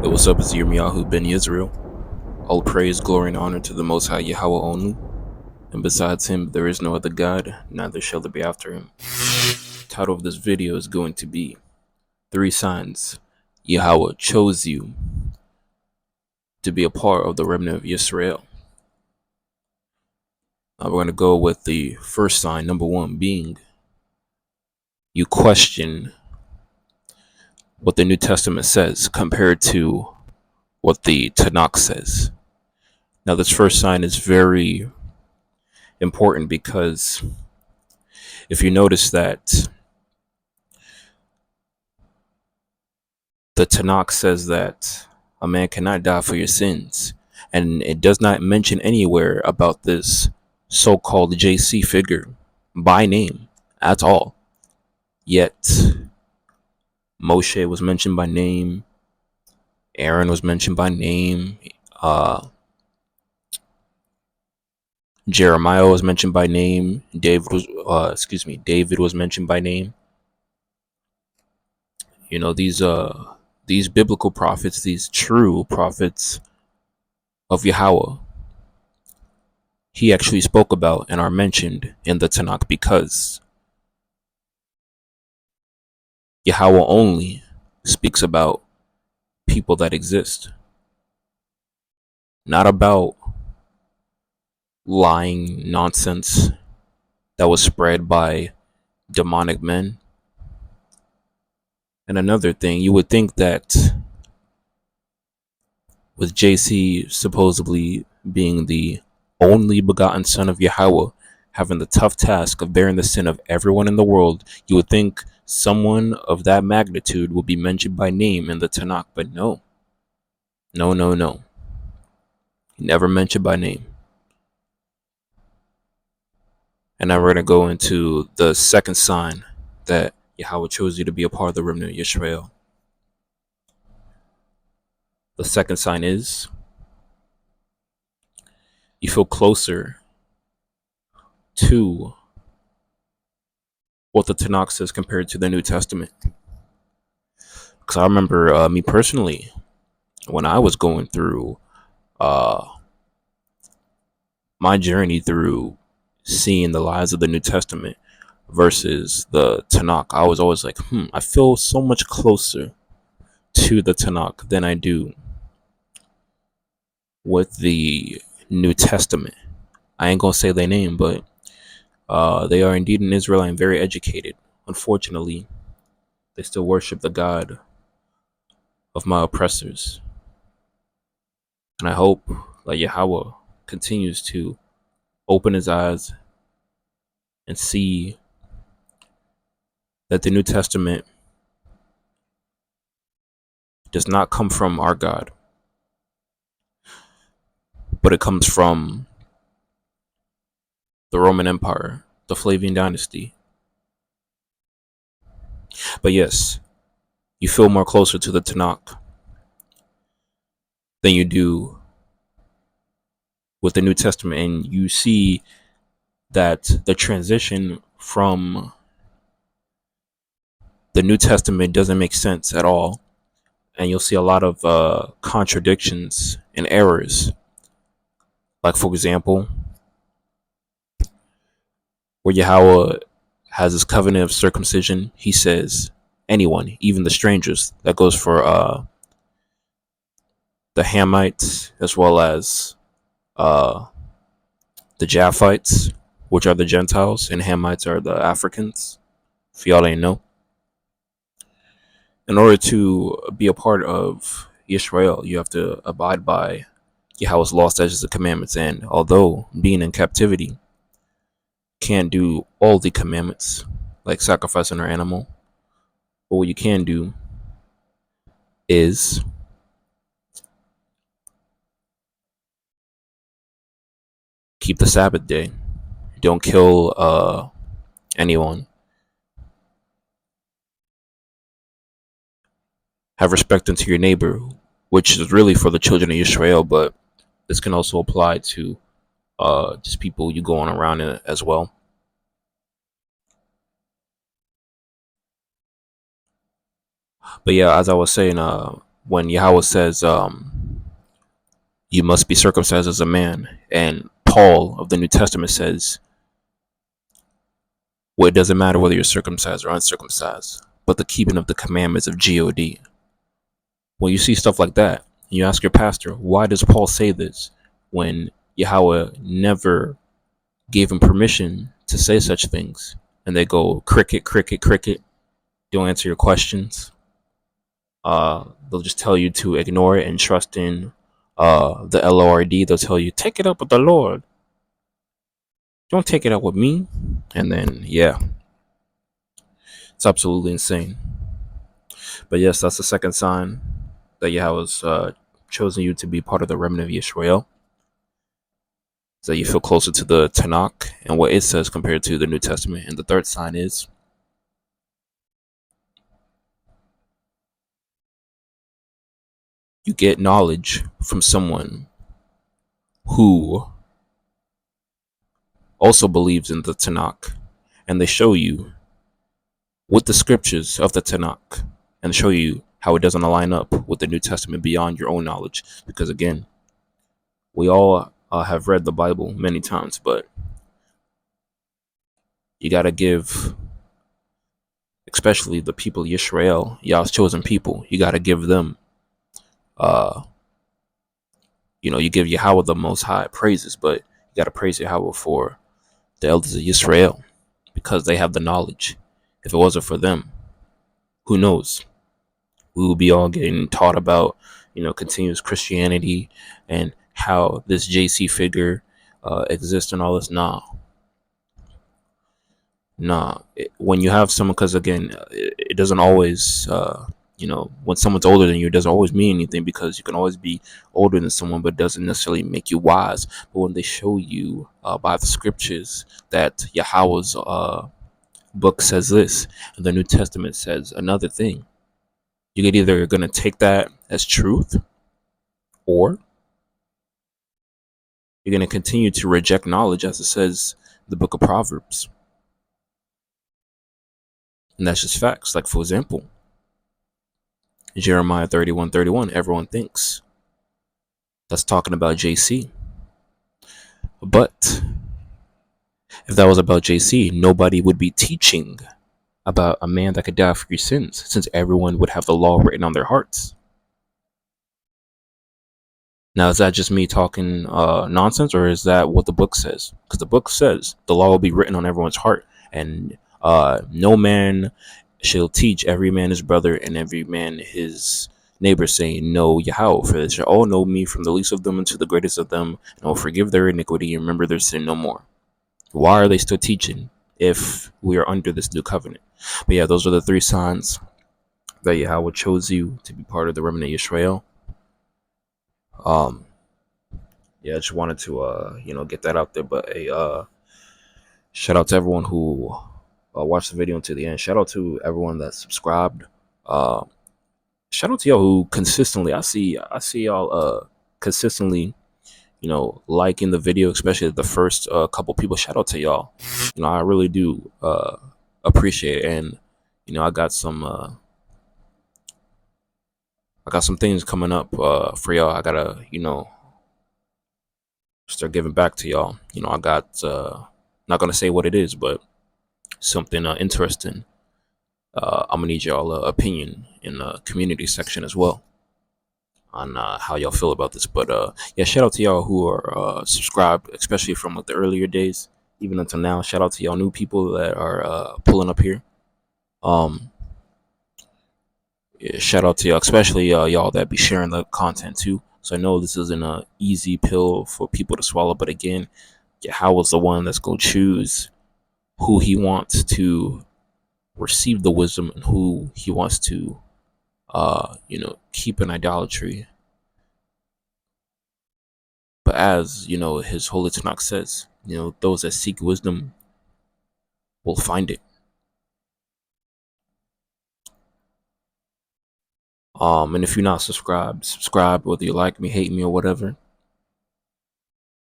Yo, what's up? It's Yirmiyahu ben Yisrael. All praise, glory, and honor to the Most High Yahweh only. And besides him, there is no other God, neither shall there be after him. The title of this video is going to be 3 Signs Yahweh chose you to be a part of the remnant of Israel. Now we're going to go with the first sign, number 1, being you question what the New Testament says compared to what the Tanakh says. Now, this first sign is very important because if you notice that the Tanakh says that a man cannot die for your sins, and it does not mention anywhere about this so-called JC figure by name at all. Yet Moshe was mentioned by name, Aaron was mentioned by name, Jeremiah was mentioned by name, David was mentioned by name. You know, these biblical prophets, these true prophets of Yahweh, he actually spoke about and are mentioned in the Tanakh because Yahweh only speaks about people that exist, not about lying nonsense that was spread by demonic men. And another thing, you would think that with JC supposedly being the only begotten son of Yahweh, having the tough task of bearing the sin of everyone in the world, you would think someone of that magnitude would be mentioned by name in the Tanakh, but no. No. Never mentioned by name. And now we're going to go into the second sign that Yahweh chose you to be a part of the remnant of Yisrael. The second sign is you feel closer to what the Tanakh says compared to the New Testament. Because I remember me personally, when I was going through my journey through seeing the lies of the New Testament versus the Tanakh, I was always like, I feel so much closer to the Tanakh than I do with the New Testament. I ain't gonna say their name, but they are indeed an Israelite and very educated. Unfortunately, they still worship the God of my oppressors. And I hope that Yahweh continues to open his eyes and see that the New Testament does not come from our God, but it comes from the Roman Empire, the Flavian dynasty. But yes, you feel more closer to the Tanakh than you do with the New Testament, and you see that the transition from the New Testament doesn't make sense at all, and you'll see a lot of contradictions and errors. Like, for example, where Yahweh has his covenant of circumcision, he says anyone, even the strangers. That goes for the Hamites as well as uh, the Japhites, which are the Gentiles, and Hamites are the Africans, if y'all ain't know. In order to be a part of Israel, you have to abide by Yahweh's law, statutes, and commandments. And although being in captivity can't do all the commandments, like sacrificing an animal, but what you can do is keep the Sabbath day. Don't kill anyone. Have respect unto your neighbor, which is really for the children of Israel, but this can also apply to just people you go on around in as well. But yeah, as I was saying, when Yahweh says, you must be circumcised as a man, and Paul of the New Testament says, well, it doesn't matter whether you're circumcised or uncircumcised, but the keeping of the commandments of God. When you see stuff like that, you ask your pastor, why does Paul say this when Yahweh never gave him permission to say such things? And they go, cricket, cricket, cricket. Don't answer your questions. They'll just tell you to ignore it and trust in the Lord. They'll tell you, take it up with the Lord. Don't take it up with me. And then, yeah, it's absolutely insane. But yes, that's the second sign that Yahweh has chosen you to be part of the remnant of Israel. So you feel closer to the Tanakh and what it says compared to the New Testament. And the third sign is you get knowledge from someone who also believes in the Tanakh, and they show you with the scriptures of the Tanakh and show you how it doesn't align up with the New Testament beyond your own knowledge. Because again, we all have read the Bible many times, but you got to give, especially the people of Israel, Yah's chosen people, you got to give them, you give Yahweh the Most High praises, but you got to praise Yahweh for the elders of Israel because they have the knowledge. If it wasn't for them, who knows? We will be all getting taught about, continuous Christianity and how this JC figure exists and all this. When you have someone, because again, it doesn't always, when someone's older than you, it doesn't always mean anything because you can always be older than someone, but it doesn't necessarily make you wise. But when they show you by the scriptures that Yahweh's book says this and the New Testament says another thing, you get either going to take that as truth or you're going to continue to reject knowledge as it says in the book of Proverbs. And that's just facts. Like, for example, Jeremiah 31:31, everyone thinks that's talking about JC. But if that was about JC, nobody would be teaching about a man that could die for your sins, since everyone would have the law written on their hearts. Now, is that just me talking nonsense, or is that what the book says? Because the book says the law will be written on everyone's heart, and no man shall teach every man his brother and every man his neighbor, saying, know Yahweh, for they shall all know me, from the least of them unto the greatest of them, and I will forgive their iniquity and remember their sin no more. Why are they still teaching if we are under this new covenant? But yeah, those are the three signs that Yahweh chose you to be part of the remnant of Israel. Yeah, I just wanted to get that out there. But shout out to everyone who watched the video until the end. Shout out to everyone that subscribed. Shout out to y'all who consistently, I see y'all consistently, liking the video, especially the first couple people. Shout out to y'all. I really do appreciate it. And I got some things coming up for y'all. I gotta start giving back to y'all. I got not gonna say what it is, but something interesting. I'm gonna need y'all opinion in the community section as well on how y'all feel about this. But yeah, shout out to y'all who are subscribed, especially from like the earlier days, even until now. Shout out to y'all new people that are pulling up here. Yeah, shout out to y'all, especially y'all that be sharing the content too. So I know this isn't an easy pill for people to swallow, but again, Yahweh's the one that's gonna choose who he wants to receive the wisdom and who he wants to keep in idolatry. But as his holy Tanakh says, those that seek wisdom will find it. And if you're not subscribed, subscribe, whether you like me, hate me, or whatever.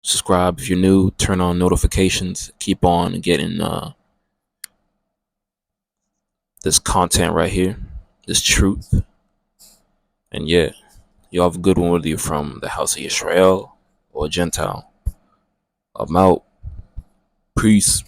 Subscribe if you're new, turn on notifications, keep on getting this content right here, this truth. And yeah, you have a good one, whether you're from the house of Israel or a Gentile. I'm out. Peace.